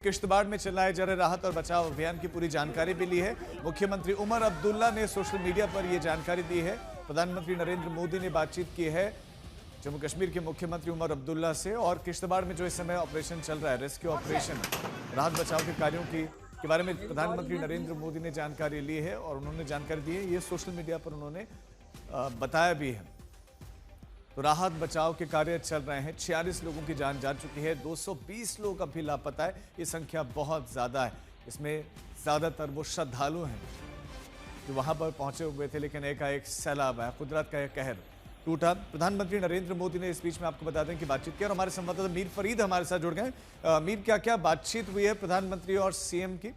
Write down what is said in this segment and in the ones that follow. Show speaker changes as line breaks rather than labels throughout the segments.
किश्तवाड़ में चलाए जा रहे राहत और बचाव अभियान की पूरी जानकारी भी ली है। मुख्यमंत्री उमर अब्दुल्ला ने सोशल मीडिया पर यह जानकारी दी है। प्रधानमंत्री नरेंद्र मोदी ने बातचीत की है जम्मू कश्मीर के मुख्यमंत्री उमर अब्दुल्ला से और किश्तवाड़ में जो इस समय ऑपरेशन चल रहा है, रेस्क्यू ऑपरेशन, राहत बचाव के कार्यों के बारे में प्रधानमंत्री नरेंद्र मोदी ने जानकारी ली है और उन्होंने जानकारी दी है। ये सोशल मीडिया पर उन्होंने बताया भी है। तो राहत बचाव के कार्य चल रहे हैं। 46 लोगों की जान जा चुकी है, 220 लोग अभी लापता है। ये संख्या बहुत ज्यादा है। इसमें ज्यादातर वो श्रद्धालु हैं जो वहां पर पहुंचे हुए थे, लेकिन एकाएक सैलाब आया, कुदरत का यह कहर टूटा। प्रधानमंत्री नरेंद्र मोदी ने इस बीच में आपको बता दें कि बातचीत की और हमारे संवाददाता मीर फरीद हमारे साथ जुड़ गए। मीर, क्या क्या बातचीत हुई है प्रधानमंत्री और सीएम की?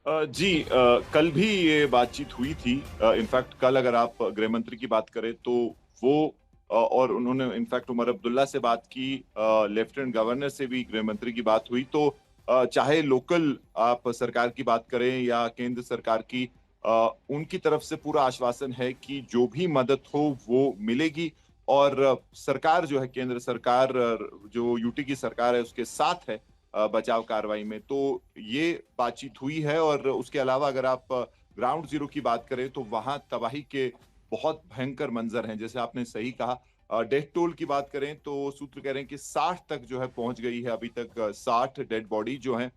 जी, कल भी ये बातचीत हुई थी। इनफैक्ट कल अगर आप गृह मंत्री की बात करें तो वो और उन्होंने इनफैक्ट उमर अब्दुल्ला से बात की, लेफ्टिनेंट गवर्नर से भी गृह मंत्री की बात हुई। तो चाहे लोकल आप सरकार की बात करें या केंद्र सरकार की, उनकी तरफ से पूरा आश्वासन है कि जो भी मदद हो वो मिलेगी और सरकार जो है, केंद्र सरकार जो यूटी की सरकार है उसके साथ है बचाव कार्रवाई में। तो ये बातचीत हुई है। और उसके अलावा अगर आप ग्राउंड जीरो की बात करें तो वहां तबाही के बहुत भयंकर मंजर हैं। जैसे आपने सही कहा, डेथ टोल की बात करें तो सूत्र कह रहे हैं कि 60 तक जो है पहुंच गई है। अभी तक 60 डेड बॉडी जो हैं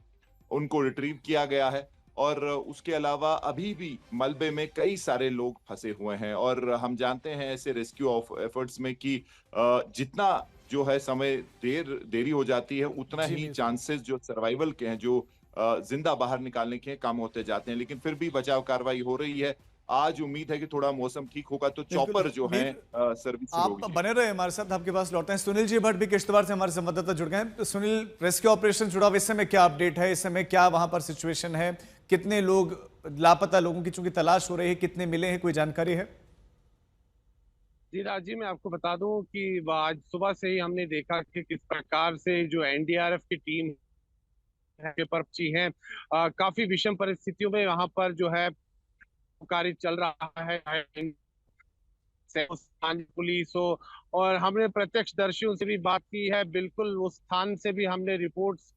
उनको रिट्रीव किया गया है। और उसके अलावा अभी भी मलबे में कई सारे लोग फंसे हुए हैं। और हम जानते हैं ऐसे रेस्क्यू एफर्ट्स में कि जितना जो है समय देरी हो जाती है, उतना ही चांसेस जो सर्वाइवल के हैं, जो जिंदा बाहर निकालने के हैं, कम होते जाते हैं। लेकिन फिर भी बचाव कार्रवाई हो रही है। आज उम्मीद है कि थोड़ा मौसम ठीक होगा तो चॉपर जो है सर्विस शुरू
आप बने रहे हमारे साथ, आपके पास लौटते हैं। सुनील जी भट्ट भी किश्तवाड़ से हमारे संवाददाता जुड़ गए हैं। तो सुनील, रेस्क्यू ऑपरेशन जुड़ा हुआ, इस समय क्या अपडेट है? इस समय क्या वहां पर सिचुएशन है? कितने लोग लापता लोगों की चूंकि तलाश हो रही है, कितने मिले हैं, कोई जानकारी है?
जी राजीव, मैं आपको बता दूं कि आज सुबह से ही हमने देखा कि किस प्रकार से जो एनडीआरएफ की टीम है पहुंची है। काफी विषम परिस्थितियों में वहां पर जो है कार्य चल रहा है, पुलिस हो, और हमने प्रत्यक्षदर्शियों से भी बात की है। बिल्कुल उस स्थान से भी हमने रिपोर्ट्स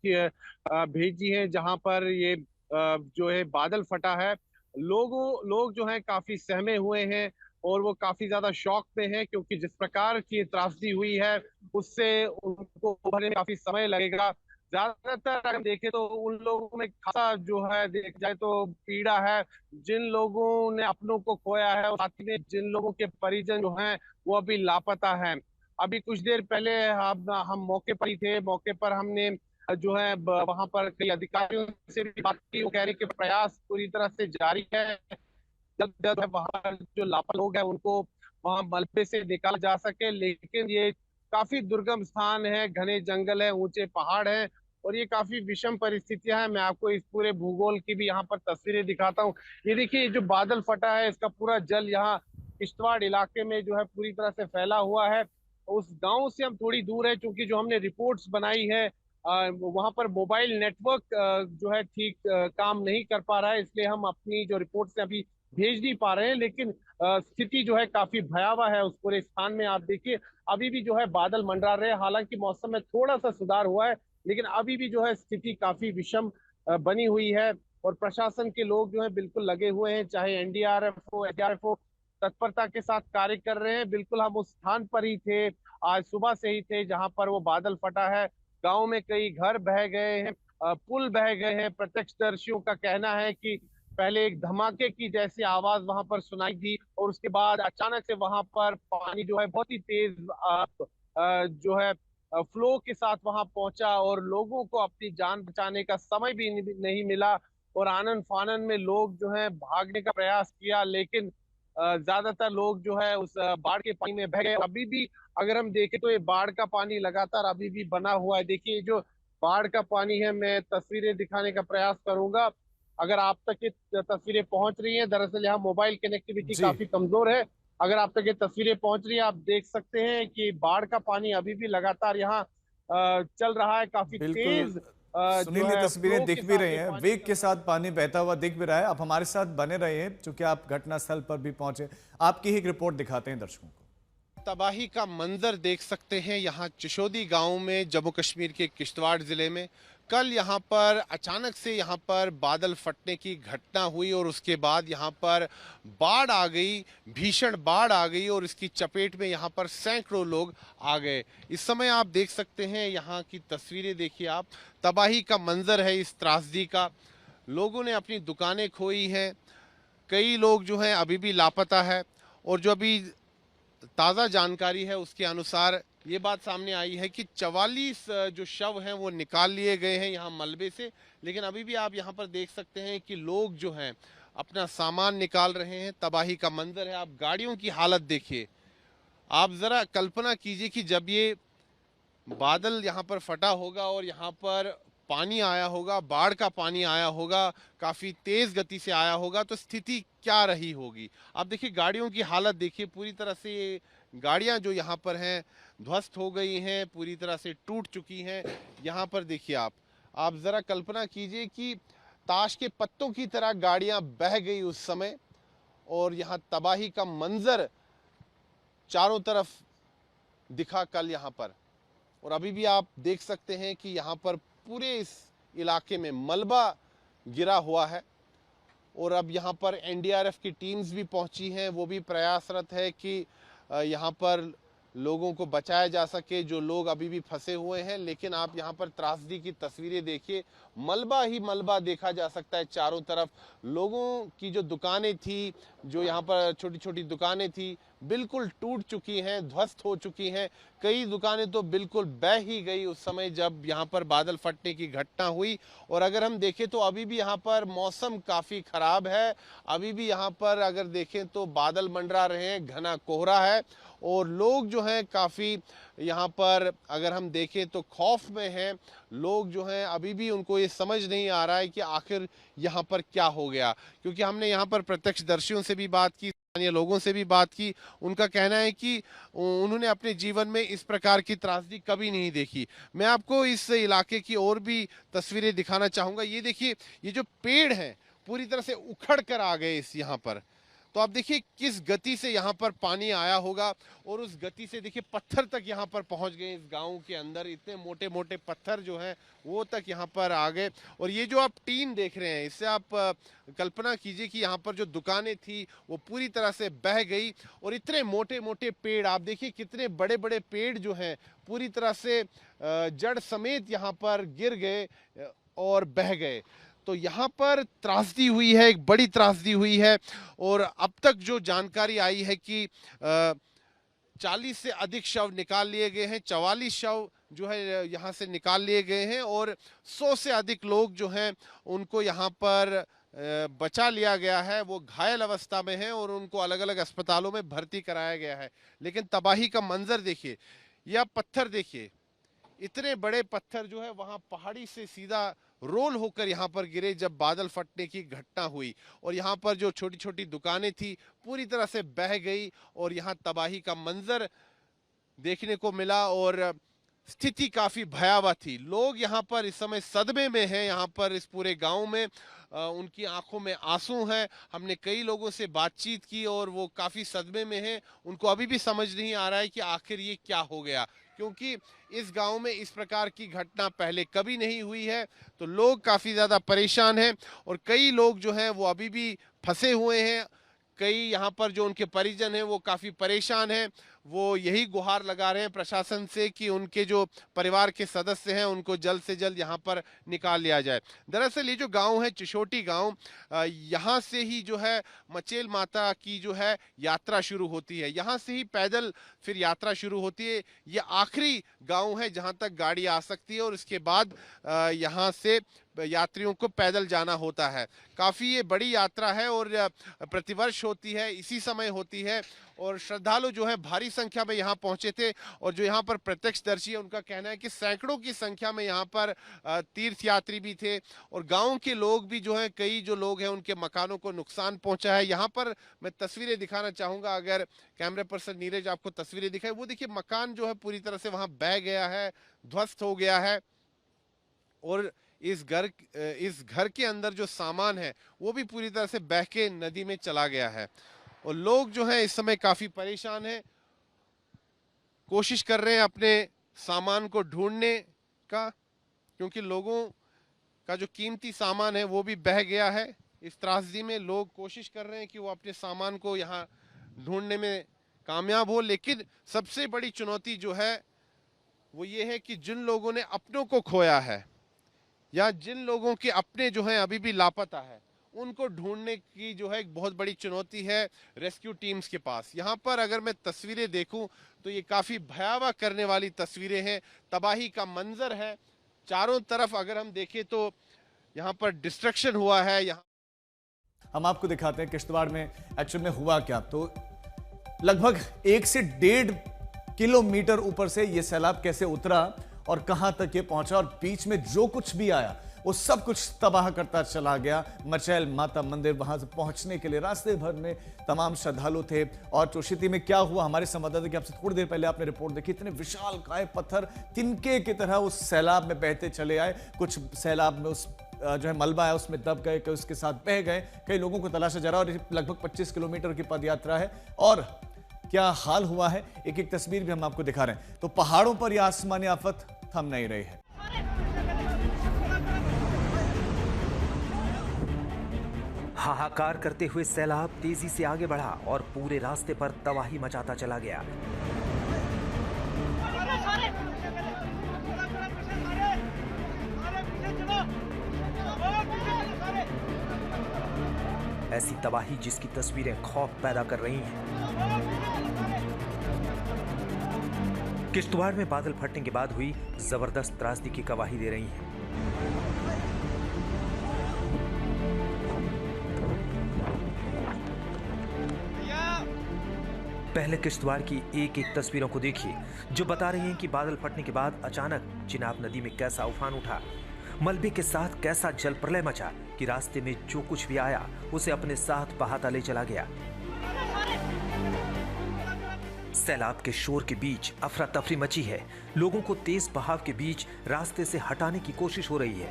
भेजी है जहां पर ये जो है बादल फटा है। लोग जो है काफी सहमे हुए हैं और वो काफी ज्यादा शॉक में है, क्योंकि जिस प्रकार की त्रासदी हुई है उससे उनको उभरने में काफी समय लगेगा। ज्यादातर अगर देखें तो उन लोगों में खासा जो है देख जाए तो पीड़ा है, जिन लोगों ने अपनों को खोया है और साथ में जिन लोगों के परिजन जो हैं वो अभी लापता हैं। अभी कुछ देर पहले हम मौके पर ही थे। मौके पर हमने जो है वहां पर कई अधिकारियों से भी बात की। वो कह रहे कि प्रयास पूरी तरह से जारी है। जल्द जल्द है वहां जो लापता लोग हैं उनको वहां मलबे से निकाला जा सके। लेकिन ये काफी दुर्गम स्थान है, घने जंगल है, ऊंचे पहाड़ है और ये काफी विषम परिस्थितियां हैं। मैं आपको इस पूरे भूगोल की भी यहाँ पर तस्वीरें दिखाता हूँ। ये देखिए, जो बादल फटा है इसका पूरा जल यहाँ किश्तवाड़ इलाके में जो है पूरी तरह से फैला हुआ है। उस गांव से हम थोड़ी दूर है, क्योंकि जो हमने रिपोर्ट्स बनाई है वहां पर मोबाइल नेटवर्क जो है ठीक काम नहीं कर पा रहा है, इसलिए हम अपनी जो रिपोर्ट्स अभी भेज नहीं पा रहे हैं। लेकिन स्थिति जो है काफी भयावह है उस पूरे स्थान में। आप देखिए, अभी भी जो है बादल मंडरा रहे हैं। हालांकि मौसम में थोड़ा सा सुधार हुआ है, लेकिन अभी भी जो है स्थिति काफी विषम बनी हुई है। और प्रशासन के लोग जो है बिल्कुल लगे हुए हैं, चाहे एनडीआरएफ हो, एसडीआरएफ हो, तत्परता के साथ कार्य कर रहे हैं। बिल्कुल हम उस स्थान पर ही थे, आज सुबह से ही थे जहां पर वो बादल फटा है। गांव में कई घर बह गए हैं, पुल बह गए हैं। प्रत्यक्षदर्शियों का कहना है कि पहले एक धमाके की जैसी आवाज वहां पर सुनाई दी और उसके बाद अचानक से वहां पर पानी जो है बहुत ही तेज जो है फ्लो के साथ वहां पहुंचा और लोगों को अपनी जान बचाने का समय भी नहीं मिला। और आनन फानन में लोग जो है भागने का प्रयास किया, लेकिन ज्यादातर लोग जो है उस बाढ़ के पानी में बह गए। अभी भी अगर हम देखें तो ये बाढ़ का पानी लगातार अभी भी बना हुआ है। देखिए, जो बाढ़ का पानी है, मैं तस्वीरें दिखाने का प्रयास करूंगा अगर आप तक ये तस्वीरें पहुंच रही हैं। दरअसल यहाँ मोबाइल कनेक्टिविटी काफी कमजोर है। अगर आप तक ये तस्वीरें पहुंच रही है, आप देख सकते हैं कि बाढ़ का पानी अभी भी लगातार यहाँ चल रहा है, काफी तेज
सुनील, ये तस्वीरें दिख भी रही हैं, वेग के साथ पानी बहता हुआ दिख भी रहा है। आप हमारे साथ बने रहे हैं, चूंकि आप घटनास्थल पर भी पहुंचे। आपकी ही एक रिपोर्ट दिखाते हैं दर्शकों को।
तबाही का मंजर देख सकते हैं यहाँ चिशोदी गांव में, जम्मू कश्मीर के किश्तवाड़ ज़िले में। कल यहाँ पर अचानक से यहाँ पर बादल फटने की घटना हुई और उसके बाद यहाँ पर बाढ़ आ गई, भीषण बाढ़ आ गई और इसकी चपेट में यहाँ पर सैकड़ों लोग आ गए। इस समय आप देख सकते हैं यहाँ की तस्वीरें, देखिए आप, तबाही का मंजर है इस त्रासदी का। लोगों ने अपनी दुकानें खोई हैं, कई लोग जो हैं अभी भी लापता है और जो अभी ताज़ा जानकारी है उसके अनुसार ये बात सामने आई है कि 44 जो शव हैं वो निकाल लिए गए हैं यहाँ मलबे से। लेकिन अभी भी आप यहाँ पर देख सकते हैं कि लोग जो हैं अपना सामान निकाल रहे हैं। तबाही का मंजर है, आप गाड़ियों की हालत देखिए। आप ज़रा कल्पना कीजिए कि जब ये बादल यहाँ पर फटा होगा और यहाँ पर पानी आया होगा, बाढ़ का पानी आया होगा, काफ़ी तेज़ गति से आया होगा, तो स्थिति क्या रही होगी। आप देखिए गाड़ियों की हालत देखिए, पूरी तरह से ये गाड़ियाँ जो यहाँ पर हैं ध्वस्त हो गई हैं, पूरी तरह से टूट चुकी हैं। यहाँ पर देखिए आप ज़रा कल्पना कीजिए कि ताश के पत्तों की तरह गाड़ियाँ बह गई उस समय और यहाँ तबाही का मंजर चारों तरफ दिखा कल यहाँ पर। और अभी भी आप देख सकते हैं कि यहाँ पर पूरे इस इलाके में मलबा गिरा हुआ है और अब यहाँ पर एनडीआरएफ की टीम्स भी पहुँची हैं। वो भी प्रयासरत है कि यहाँ पर लोगों को बचाया जा सके, जो लोग अभी भी फंसे हुए हैं। लेकिन आप यहाँ पर त्रासदी की तस्वीरें देखिए, मलबा ही मलबा देखा जा सकता है चारों तरफ। लोगों की जो दुकानें थी, जो यहाँ पर छोटी छोटी दुकानें थी, बिल्कुल टूट चुकी हैं, ध्वस्त हो चुकी हैं। कई दुकानें तो बिल्कुल बह ही गई उस समय जब यहाँ पर बादल फटने की घटना हुई। और अगर हम देखें तो अभी भी यहाँ पर मौसम काफ़ी ख़राब है। अभी भी यहाँ पर अगर देखें तो बादल मंडरा रहे हैं, घना कोहरा है और लोग जो हैं काफ़ी यहाँ पर अगर हम देखें तो खौफ में हैं। लोग जो हैं अभी भी उनको ये समझ नहीं आ रहा है कि आखिर यहाँ पर क्या हो गया, क्योंकि हमने यहाँ पर प्रत्यक्षदर्शियों से भी बात की, स्थानीय लोगों से भी बात की। उनका कहना है कि उन्होंने अपने जीवन में इस प्रकार की त्रासदी कभी नहीं देखी। मैं आपको इस इलाके की और भी तस्वीरें दिखाना चाहूँगा। ये देखिए, ये जो पेड़ हैं पूरी तरह से उखड़ कर आ गए इस यहाँ पर। तो आप देखिए किस गति से यहाँ पर पानी आया होगा और उस गति से देखिए पत्थर तक यहाँ पर पहुँच गए। इस गांव के अंदर इतने मोटे मोटे पत्थर जो हैं वो तक यहाँ पर आ गए। और ये जो आप टीन देख रहे हैं, इससे आप कल्पना कीजिए कि यहाँ पर जो दुकानें थी वो पूरी तरह से बह गई। और इतने मोटे मोटे पेड़, आप देखिए कितने बड़े बड़े पेड़ जो हैं पूरी तरह से जड़ समेत यहाँ पर गिर गए और बह गए। तो यहाँ पर त्रासदी हुई है, एक बड़ी त्रासदी हुई है। और अब तक जो जानकारी आई है कि 40 से अधिक शव निकाल लिए गए हैं, 44 शव जो है यहाँ से निकाल लिए गए हैं और 100 से अधिक लोग जो हैं उनको यहाँ पर बचा लिया गया है। वो घायल अवस्था में हैं और उनको अलग अलग अस्पतालों में भर्ती कराया गया है। लेकिन तबाही का मंजर देखिए, यह पत्थर देखिए, इतने बड़े पत्थर जो है वहाँ पहाड़ी से सीधा रोल होकर यहाँ पर गिरे जब बादल फटने की घटना हुई। और यहाँ पर जो छोटी छोटी दुकानें थी पूरी तरह से बह गई और यहाँ तबाही का मंजर देखने को मिला और स्थिति काफ़ी भयावह थी। लोग यहाँ पर इस समय सदमे में हैं। यहाँ पर इस पूरे गांव में उनकी आंखों में आंसू हैं। हमने कई लोगों से बातचीत की और वो काफ़ी सदमे में हैं। उनको अभी भी समझ नहीं आ रहा है कि आखिर ये क्या हो गया, क्योंकि इस गांव में इस प्रकार की घटना पहले कभी नहीं हुई है। तो लोग काफ़ी ज़्यादा परेशान हैं और कई लोग जो हैं वो अभी भी फंसे हुए हैं। कई यहाँ पर जो उनके परिजन हैं वो काफ़ी परेशान हैं। वो यही गुहार लगा रहे हैं प्रशासन से कि उनके जो परिवार के सदस्य हैं उनको जल्द से जल्द यहाँ पर निकाल लिया जाए। दरअसल ये जो गांव है चिशोटी गांव, यहाँ से ही जो है मचेल माता की जो है यात्रा शुरू होती है। यहाँ से ही पैदल फिर यात्रा शुरू होती है। ये आखिरी गांव है जहाँ तक गाड़ी आ सकती है और इसके बाद यहाँ से यात्रियों को पैदल जाना होता है। काफ़ी ये बड़ी यात्रा है और प्रतिवर्ष होती है, इसी समय होती है। और श्रद्धालु जो है भारी संख्या में यहाँ पहुँचे थे और जो यहाँ पर प्रत्यक्षदर्शी है उनका कहना है कि सैकड़ों की संख्या में यहाँ पर तीर्थयात्री भी थे और गांव के लोग भी जो हैं, कई जो लोग हैं उनके मकानों को नुकसान पहुँचा है। यहाँ पर मैं तस्वीरें दिखाना चाहूँगा, अगर कैमरा पर्सन नीरज आपको तस्वीरें दिखाए, वो देखिए मकान जो है पूरी तरह से वहाँ बह गया है, ध्वस्त हो गया है। और इस घर के अंदर जो सामान है वो भी पूरी तरह से बह के नदी में चला गया है और लोग जो हैं इस समय काफ़ी परेशान हैं।
कोशिश कर रहे हैं अपने सामान को ढूंढने का, क्योंकि लोगों का जो कीमती सामान है वो भी बह गया है। इस त्रासदी में लोग कोशिश कर रहे हैं कि वो अपने सामान को यहाँ ढूंढने में कामयाब हो, लेकिन सबसे बड़ी चुनौती जो है वो ये है कि जिन लोगों ने अपनों को खोया है या जिन लोगों के अपने जो हैं अभी भी लापता है, उनको ढूंढने की जो है एक बहुत बड़ी चुनौती है रेस्क्यू टीम्स के पास। यहाँ पर अगर मैं तस्वीरें देखूं तो ये काफ़ी भयावह करने वाली तस्वीरें हैं, तबाही का मंजर है चारों तरफ। अगर हम देखें तो यहाँ पर डिस्ट्रक्शन हुआ है। यहाँ
हम आपको दिखाते हैं किश्तवाड़ में एक्चुअल में हुआ क्या। तो लगभग 1 से 1.5 किलोमीटर ऊपर से यह सैलाब कैसे उतरा और कहां तक ये पहुंचा, और बीच में जो कुछ भी आया वो सब कुछ तबाह करता चला गया। मचैल माता मंदिर, वहां से पहुंचने के लिए रास्ते भर में तमाम श्रद्धालु थे। और चौशीती में क्या हुआ, हमारे संवाददाता की आपसे थोड़ी देर पहले आपने रिपोर्ट देखी, इतने विशाल काय पत्थर तिनके की तरह उस सैलाब में बहते चले आए। कुछ सैलाब में उस जो है मलबा है उसमें दब गए, कई उसके साथ बह गए, कई लोगों को तलाशा जा रहा है। और लगभग 25 किलोमीटर की पदयात्रा है और क्या हाल हुआ है, एक एक तस्वीर भी हम आपको दिखा रहे हैं। तो पहाड़ों पर यह आसमानी आफत थम नहीं रही है।
हाहाकार करते हुए सैलाब तेजी से आगे बढ़ा और पूरे रास्ते पर तबाही मचाता चला गया। ऐसी तबाही जिसकी तस्वीरें खौफ पैदा कर रही हैं। किश्तवाड़ में बादल फटने के बाद हुई जबरदस्त त्रासदी की गवाही दे रही हैं। पहले किश्तवाड़ की एक एक तस्वीरों को देखिए जो बता रही हैं कि बादल फटने के बाद अचानक चिनाब नदी में कैसा उफान उठा, मलबे के साथ कैसा जल प्रलय मचा कि रास्ते में जो कुछ भी आया उसे अपने साथ बहाता ले चला गया। सैलाब के शोर के बीच अफरा तफरी मची है। लोगों को तेज बहाव के बीच रास्ते से हटाने की कोशिश हो रही है।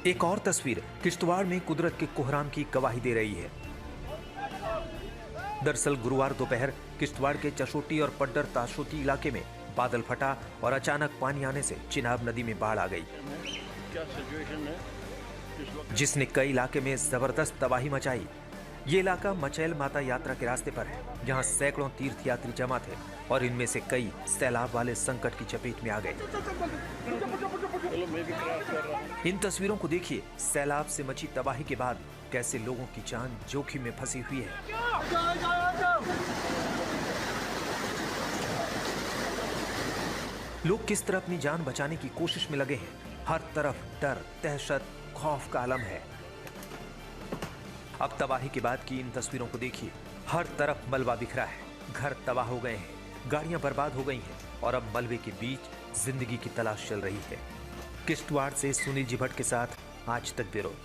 एक और तस्वीर किश्तवाड़ में कुदरत के कोहराम की गवाही दे रही है। दरअसल गुरुवार दोपहर किश्तवाड़ के चशोटी और पड्डर ताशोती इलाके में बादल फटा और अचानक पानी आने से चिनाब नदी में बाढ़ आ गई, जिसने कई इलाके में जबरदस्त तबाही मचाई। ये इलाका मचैल माता यात्रा के रास्ते पर है, जहां सैकड़ों तीर्थयात्री जमा थे और इनमें से कई सैलाब वाले संकट की चपेट में आ गए। इन तस्वीरों को देखिए, सैलाब से मची तबाही के बाद कैसे लोगों की जान जोखिम में फंसी हुई है। लोग किस तरह अपनी जान बचाने की कोशिश में लगे हैं। हर तरफ डर, दहशत, खौफ का आलम है। अब तबाही के बाद की इन तस्वीरों को देखिए, हर तरफ मलबा बिखरा है, घर तबाह हो गए हैं, गाड़ियां बर्बाद हो गई हैं और अब मलबे के बीच जिंदगी की तलाश चल रही है। किश्तवाड़ से सुनील जी भट्ट के साथ आज तक ब्यूरो।